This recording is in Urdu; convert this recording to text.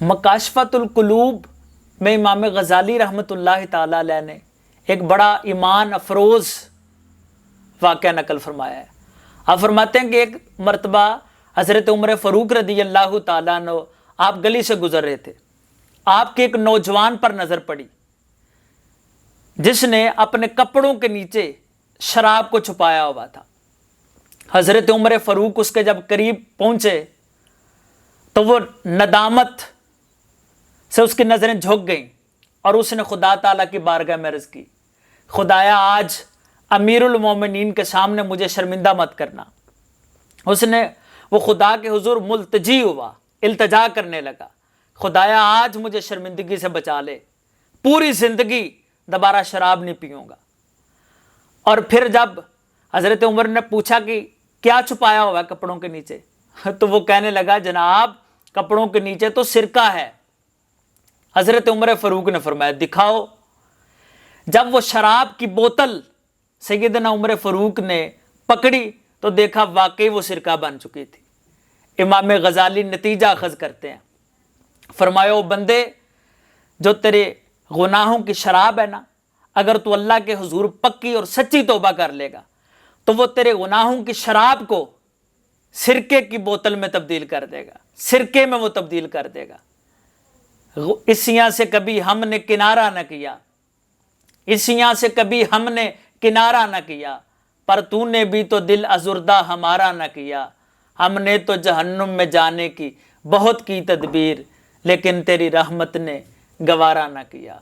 مکاشفۃ القلوب میں امام غزالی رحمۃ اللہ تعالیٰ علیہ نے ایک بڑا ایمان افروز واقعہ نقل فرمایا ہے۔ آپ فرماتے ہیں کہ ایک مرتبہ حضرت عمر فاروق رضی اللہ تعالیٰ عنہ آپ گلی سے گزر رہے تھے، آپ کے ایک نوجوان پر نظر پڑی جس نے اپنے کپڑوں کے نیچے شراب کو چھپایا ہوا تھا۔ حضرت عمر فاروق اس کے جب قریب پہنچے تو وہ ندامت سے اس کی نظریں جھک گئیں اور اس نے خدا تعالیٰ کی بارگاہ میں عرض کی، خدایا آج امیر المومنین کے سامنے مجھے شرمندہ مت کرنا۔ اس نے وہ خدا کے حضور ملتجی ہوا، التجا کرنے لگا، خدایا آج مجھے شرمندگی سے بچا لے، پوری زندگی دوبارہ شراب نہیں پیوں گا۔ اور پھر جب حضرت عمر نے پوچھا کہ کیا چھپایا ہوا ہے کپڑوں کے نیچے، تو وہ کہنے لگا جناب کپڑوں کے نیچے تو سرکہ ہے۔ حضرت عمر فاروق نے فرمایا دکھاؤ۔ جب وہ شراب کی بوتل سیدنا عمر فاروق نے پکڑی تو دیکھا واقعی وہ سرکہ بن چکی تھی۔ امام غزالی نتیجہ اخذ کرتے ہیں، فرمایا او بندے، جو تیرے گناہوں کی شراب ہے نا، اگر تو اللہ کے حضور پکی اور سچی توبہ کر لے گا تو وہ تیرے گناہوں کی شراب کو سرکے کی بوتل میں تبدیل کر دے گا، سرکے میں وہ تبدیل کر دے گا۔ اسیاں سے کبھی ہم نے کنارہ نہ کیا، اسیاں سے کبھی ہم نے کنارہ نہ کیا، پر تو نے بھی تو دل ازردہ ہمارا نہ کیا۔ ہم نے تو جہنم میں جانے کی بہت کی تدبیر، لیکن تیری رحمت نے گوارا نہ کیا۔